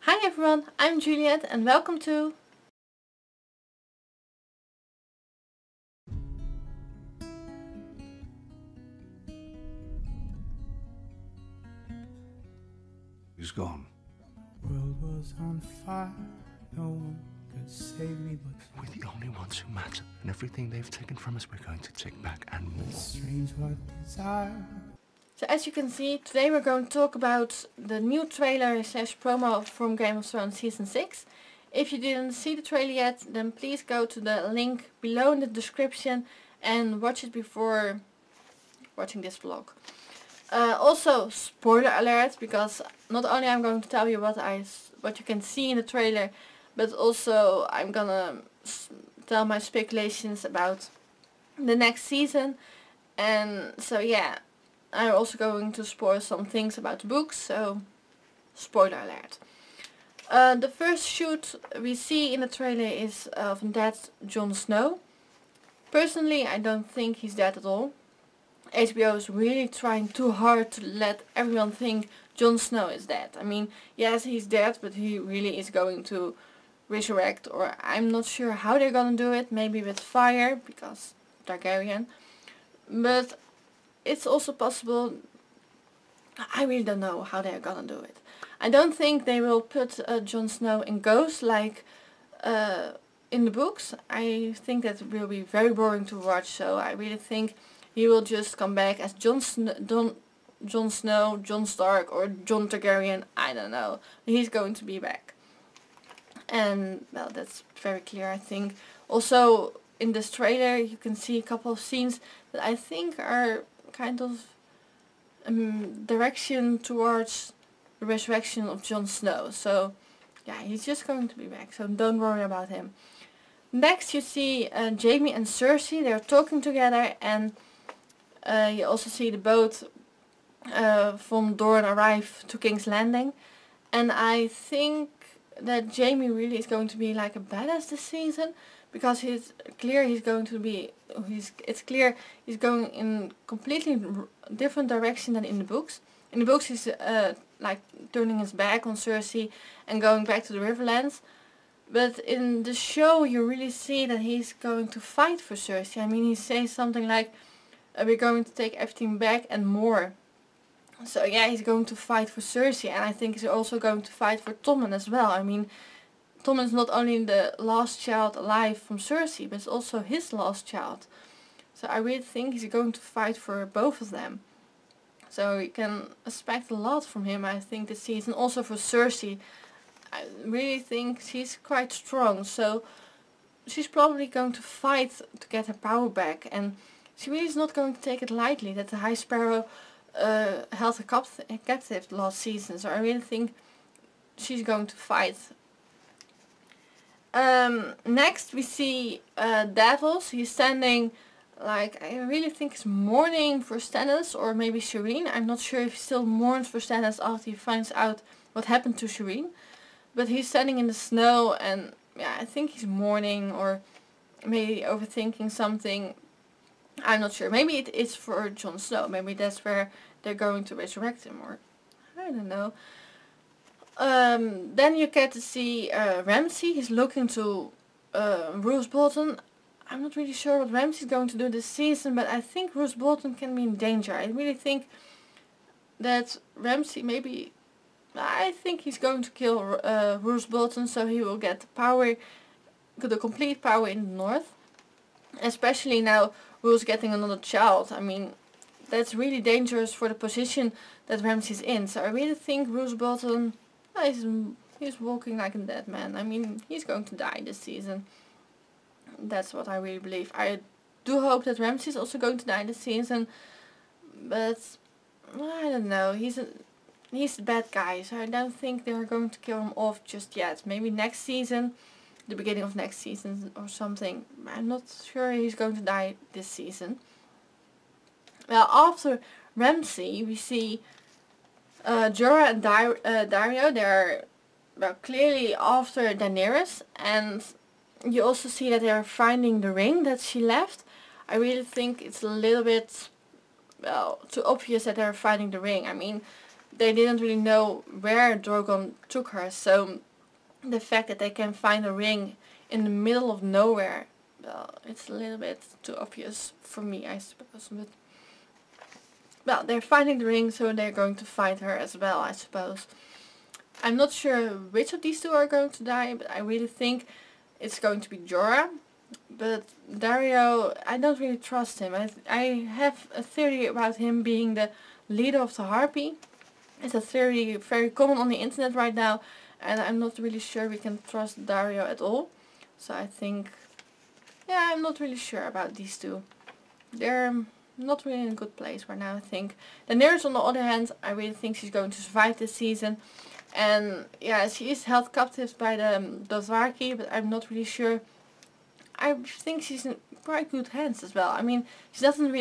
Hi everyone, I'm Juliet and welcome to... He's gone. World was on fire, no one could save me but We're the only ones who matter, and everything they've taken from us we're going to take back and more. strange what desire. So as you can see, today we're going to talk about the new trailer slash promo from Game of Thrones Season 6. If you didn't see the trailer yet, then please go to the link below in the description and watch it before watching this vlog. Also, spoiler alert, because not only I'm going to tell you what you can see in the trailer, but also I'm gonna tell my speculations about the next season. And so yeah, I'm also going to spoil some things about the books, so spoiler alert. The first shoot we see in the trailer is of dead Jon Snow. Personally, I don't think he's dead at all. HBO is really trying too hard to let everyone think Jon Snow is dead. I mean, yes, he's dead, but he really is going to resurrect, or I'm not sure how they're gonna do it. Maybe with fire, because Targaryen. But it's also possible. I really don't know how they're gonna do it. I don't think they will put Jon Snow in Ghost like in the books. I think that will be very boring to watch, so I really think he will just come back as Jon Snow, Jon Stark, or Jon Targaryen. I don't know. He's going to be back. And well, that's very clear, I think. Also, in this trailer you can see a couple of scenes that I think are kind of direction towards the resurrection of Jon Snow. So yeah, he's just going to be back, so don't worry about him. Next you see Jaime and Cersei. They're talking together, and you also see the boat from Dorne arrive to King's Landing. And I think that Jaime really is going to be like a badass this season, because it's clear he's going in completely different direction than in the books. In the books he's like turning his back on Cersei and going back to the Riverlands. But in the show you really see that he's going to fight for Cersei. I mean, he says something like, we're going to take everything back and more. So yeah, he's going to fight for Cersei, and I think he's also going to fight for Tommen as well. I mean, Tommen is not only the last child alive from Cersei, but it's also his last child. So I really think he's going to fight for both of them. So you can expect a lot from him, I think, this season. Also for Cersei, I really think she's quite strong. So she's probably going to fight to get her power back. And she really is not going to take it lightly that the High Sparrow held her captive last season. So I really think she's going to fight. Next we see Davos. He's standing, like, I really think he's mourning for Stannis, or maybe Shireen. I'm not sure if he still mourns for Stannis after he finds out what happened to Shireen. But he's standing in the snow, and yeah, I think he's mourning, or maybe overthinking something. I'm not sure. Maybe it is for Jon Snow. Maybe that's where they're going to resurrect him, or I don't know. Then you get to see Ramsay. He's looking to Roose Bolton. I'm not really sure what Ramsay's going to do this season, but I think Roose Bolton can be in danger. I really think that Ramsay I think he's going to kill Roose Bolton, so he will get the complete power in the north. Especially now Roose getting another child. I mean, that's really dangerous for the position that Ramsay's in. So I really think Roose Bolton, he's walking like a dead man. I mean, he's going to die this season. That's what I really believe. I do hope that Ramsay's also going to die this season, but I don't know. He's a bad guy, so I don't think they're going to kill him off just yet. Maybe next season, the beginning of next season or something. I'm not sure he's going to die this season. Well, after Ramsay, we see Jorah and Daario. They're clearly after Daenerys, and you also see that they're finding the ring that she left. I really think it's a little bit too obvious that they're finding the ring. I mean, they didn't really know where Drogon took her, so the fact that they can find a ring in the middle of nowhere, well, it's a little bit too obvious for me, I suppose. But well, they're finding the ring, so they're going to find her as well, I suppose. I'm not sure which of these two are going to die, but I really think it's going to be Jorah. But Daario, I don't really trust him. I have a theory about him being the leader of the Harpy. It's a theory very common on the internet right now, and I'm not really sure we can trust Daario at all. So I think, yeah, I'm not really sure about these two. They're not really in a good place right now, I think. Daenerys, on the other hand, I really think she's going to survive this season. And yeah, she is held captive by the Dothraki, but I'm not really sure. I think she's in quite good hands as well. I mean, she doesn't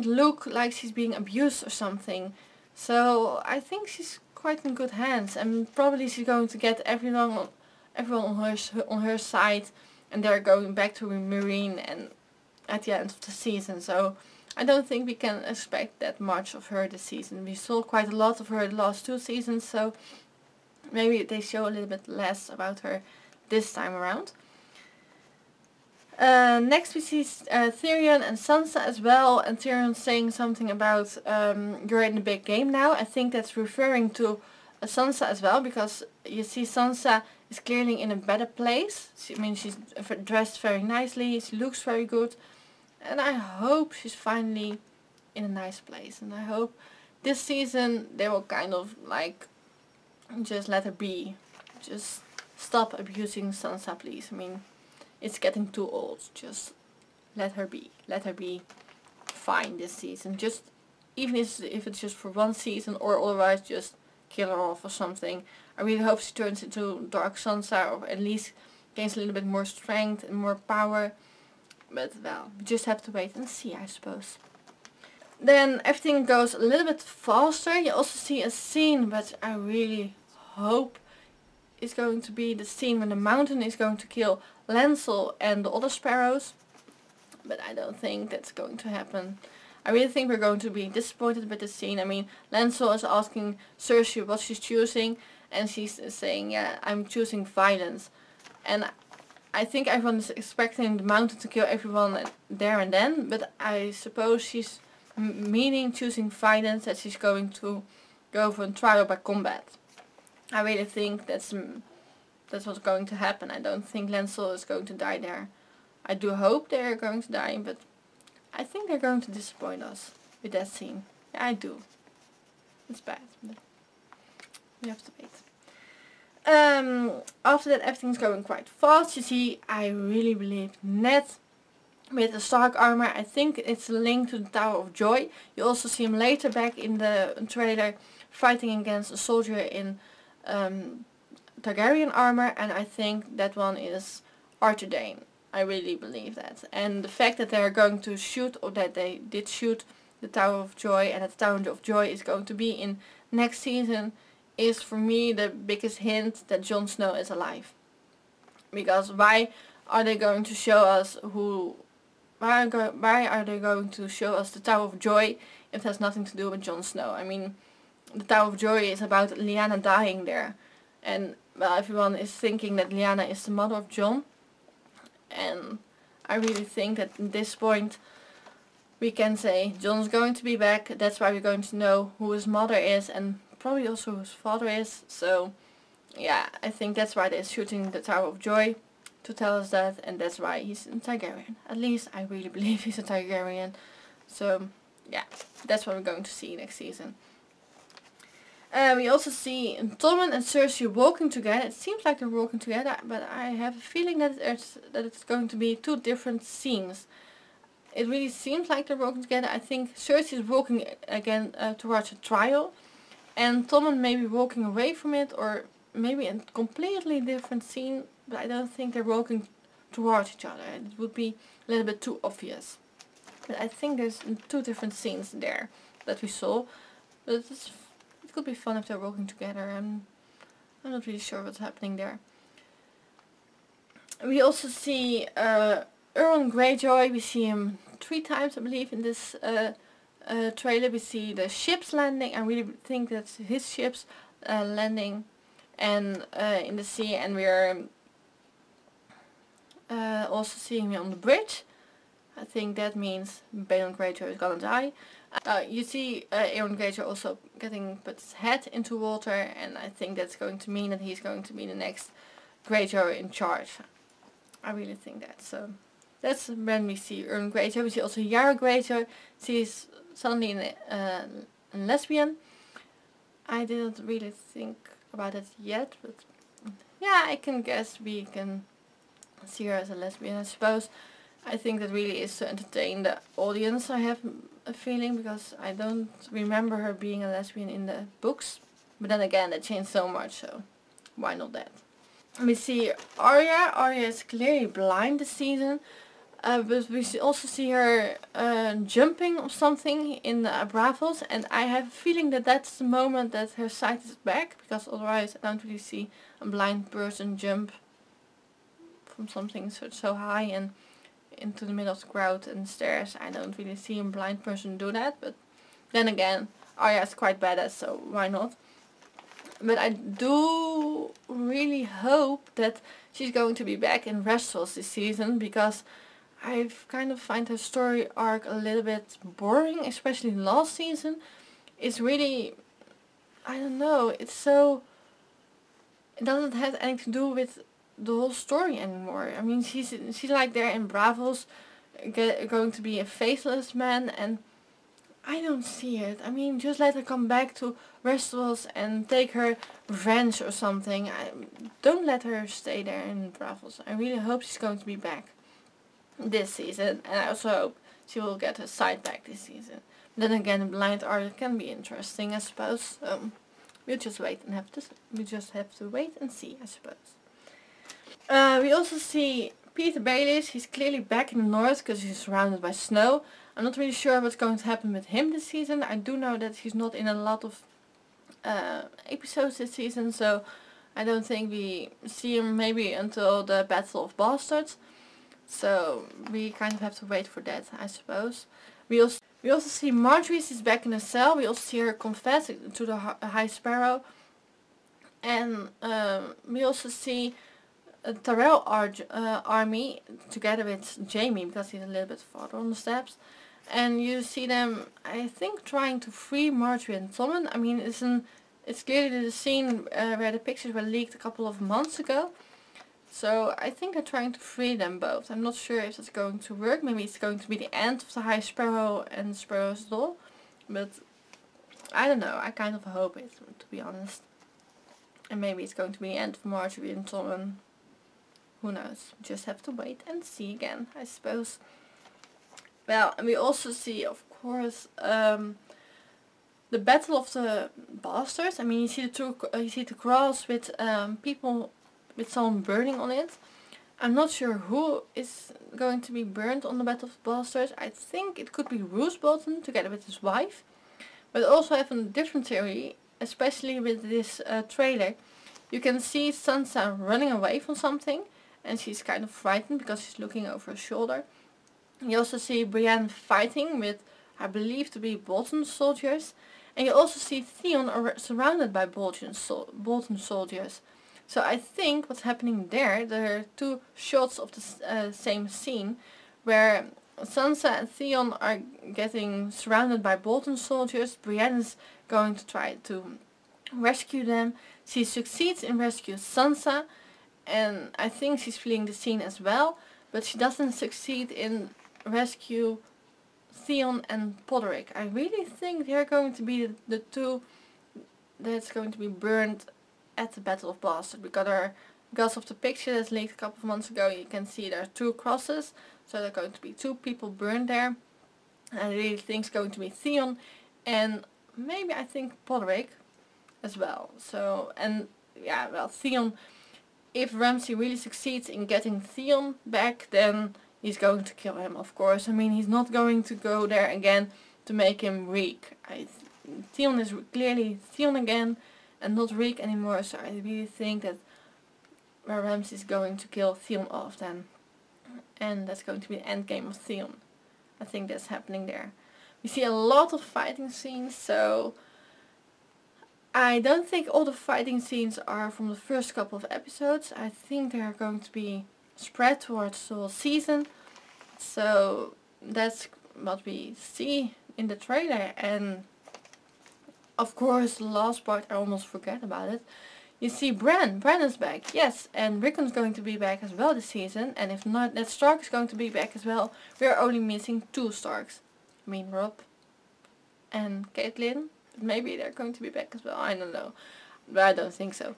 look like she's being abused or something. So I think she's quite in good hands, and probably she's going to get everyone on her side, and they're going back to Meereen and at the end of the season. So I don't think we can expect that much of her this season. We saw quite a lot of her the last 2 seasons, so maybe they show a little bit less about her this time around. Next we see Tyrion and Sansa as well, and Tyrion saying something about you're in the big game now. I think that's referring to Sansa as well, because you see Sansa is clearly in a better place. She's dressed very nicely, she looks very good, and I hope she's finally in a nice place. And I hope this season they will kind of like just let her be. Just stop abusing Sansa, please. I mean, it's getting too old. Just let her be. Let her be fine this season. Just even if it's just for 1 season, or otherwise just kill her off or something. I really hope she turns into Dark Sansa, or at least gains a little bit more strength and more power. But well, we just have to wait and see, I suppose. Then everything goes a little bit faster. You also see a scene, but I really hope it's going to be the scene when the Mountain is going to kill Lancel and the other sparrows. But I don't think that's going to happen. I really think we're going to be disappointed with the scene. I mean, Lancel is asking Cersei what she's choosing, and she's saying, yeah, I'm choosing violence. And I think everyone is expecting the Mountain to kill everyone there and then, but I suppose she's meaning choosing violence, that she's going to go for a trial by combat. I really think that's what's going to happen. I don't think Lancel is going to die there. I do hope they're going to die, but I think they're going to disappoint us with that scene. Yeah, I do. It's bad, but we have to wait. After that, everything's going quite fast. You see, I really believe Ned with the Stark armor. I think it's a link to the Tower of Joy. You also see him later back in the trailer fighting against a soldier in Targaryen armor, and I think that one is Arthur Dayne. I really believe that. And the fact that they are going to shoot, or that they did shoot, the Tower of Joy, and that the Tower of Joy is going to be in next season, is for me the biggest hint that Jon Snow is alive. Because why are they going to show us why are they going to show us the Tower of Joy if it has nothing to do with Jon Snow? I mean, the Tower of Joy is about Lyanna dying there. And well, everyone is thinking that Lyanna is the mother of Jon. And I really think that at this point we can say Jon's going to be back. That's why we're going to know who his mother is, and probably also who his father is. So yeah, I think that's why they're shooting the Tower of Joy, to tell us that, and that's why he's a Targaryen. At least I really believe he's a Targaryen. So yeah, that's what we're going to see next season. We also see Tommen and Cersei walking together. It seems like they're walking together, but I have a feeling that it's going to be 2 different scenes. It really seems like they're walking together. I think Cersei is walking again towards a trial, and Tommen may be walking away from it, or maybe a completely different scene, but I don't think they're walking towards each other. It would be a little bit too obvious. But I think there's 2 different scenes there that we saw. But it could be fun if they're walking together. I'm not really sure what's happening there. We also see Euron Greyjoy. We see him 3 times, I believe, in this trailer we see the ships landing. I really think that's his ships landing and in the sea, and we're also seeing me on the bridge. I think that means Balon Greyjoy is gonna die. You see Euron Greyjoy also put his head into water, and I think that's going to mean that he's going to be the next Greyjoy in charge. I really think that. So that's when we see Euron Greyjoy. We see also Yara Greyjoy. She's suddenly a lesbian. I didn't really think about it yet, but yeah, I can guess we can see her as a lesbian, I suppose. I think that really is to entertain the audience, I have a feeling, because I don't remember her being a lesbian in the books. But then again, they changed so much, so why not that? We see Arya. Arya is clearly blind this season, but we also see her jumping or something in Braavos, and I have a feeling that that's the moment that her sight is back, because otherwise I don't really see a blind person jump from something so high and into the middle of the crowd and stairs. I don't really see a blind person do that, but then again, Arya is quite badass, so why not? But I do really hope that she's going to be back in Westeros this season, because I've kind of find her story arc a little bit boring, especially last season. It's really, I don't know, it doesn't have anything to do with the whole story anymore. I mean, she's like there in Braavos, going to be a faceless man, and I don't see it. I mean, just let her come back to Westeros and take her revenge or something. Don't let her stay there in Braavos. I really hope she's going to be back this season, and I also hope she will get her sight back this season. Then again, blind Arya can be interesting, I suppose. We'll just wait and we just have to wait and see, I suppose. We also see Peter Baelish. He's clearly back in the north because he's surrounded by snow. I'm not really sure what's going to happen with him this season. I do know that he's not in a lot of episodes this season, so I don't think we see him maybe until the Battle of Bastards. So we kind of have to wait for that, I suppose. We also see Marjorie. She's back in the cell. We also see her confess to the High Sparrow. And we also see a Tyrell army together with Jaime, because he's a little bit farther on the steps. And you see them, I think, trying to free Marjorie and Tommen. I mean, it's clearly the scene where the pictures were leaked a couple of months ago. So I think they're trying to free them both. I'm not sure if it's going to work. Maybe it's going to be the end of the High Sparrow and Sparrow's Doll. But I don't know. I kind of hope it, to be honest. And maybe it's going to be the end of Marjorie and Tommen. Who knows? We just have to wait and see again, I suppose. Well, and we also see, of course, the Battle of the Bastards. I mean, you see the cross with people with someone burning on it. I'm not sure who is going to be burned on the Battle of the Bastards. I think it could be Roose Bolton together with his wife. But also I have a different theory, especially with this trailer. You can see Sansa running away from something, and she's kind of frightened because she's looking over her shoulder. You also see Brienne fighting with, I believe to be Bolton soldiers. And you also see Theon surrounded by Bolton soldiers. So I think what's happening there are two shots of the same scene, where Sansa and Theon are getting surrounded by Bolton soldiers. Brienne is going to try to rescue them. She succeeds in rescuing Sansa, and I think she's fleeing the scene as well, but she doesn't succeed in rescue Theon and Podrick. I really think they're going to be the two that's going to be burned at the Battle of Bastards, because of the picture that's leaked a couple of months ago. You can see there are two crosses, so there are going to be two people burned there. And I really think it's going to be Theon and maybe I think Podrick as well. So, and yeah, well, Theon, if Ramsay really succeeds in getting Theon back, then he's going to kill him, of course. I mean, he's not going to go there again to make him weak. Theon is clearly Theon again and not Reek anymore, so I really think that Ramsay is going to kill Theon off then. And that's going to be the end game of Theon. I think that's happening there. We see a lot of fighting scenes, so I don't think all the fighting scenes are from the first couple of episodes. I think they are going to be spread towards the whole season. So that's what we see in the trailer. And of course, the last part, I almost forget about it. You see Bran is back, yes, and Rickon's going to be back as well this season. And if not, Ned Stark is going to be back as well. We are only missing 2 Starks. I mean Robb and Catelyn. Maybe they're going to be back as well, I don't know. But I don't think so.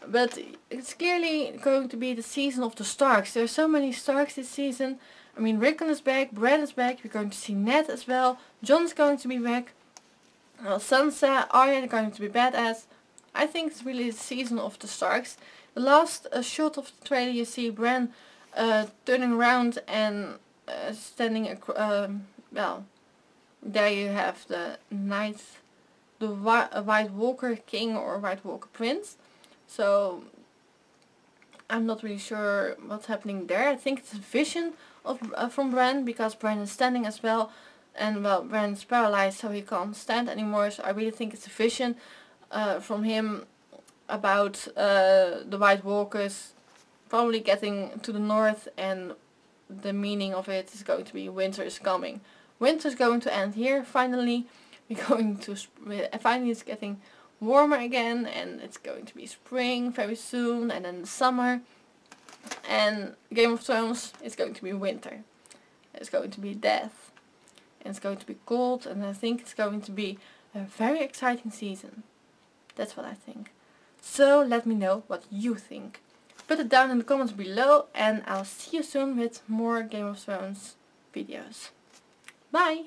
But it's clearly going to be the season of the Starks. There are so many Starks this season. I mean, Rickon is back, Bran is back, we're going to see Ned as well. Jon's going to be back. Sansa, Arya are going to be badass. I think it's really the season of the Starks. The last shot of the trailer, you see Bran turning around and standing, well, there you have the knight, the White Walker King or White Walker Prince. So I'm not really sure what's happening there. I think it's a vision of from Bran, because Bran is standing as well, and well, Bran's paralyzed, so he can't stand anymore. So I really think it's a vision from him about the White Walkers probably getting to the north, and the meaning of it is going to be winter is coming. Winter is going to end here finally. We're going to finally it's getting warmer again, and it's going to be spring very soon, and then the summer. And Game of Thrones is going to be winter. It's going to be death. And it's going to be cold, and I think it's going to be a very exciting season. That's what I think. So let me know what you think. Put it down in the comments below, and I'll see you soon with more Game of Thrones videos. Bye!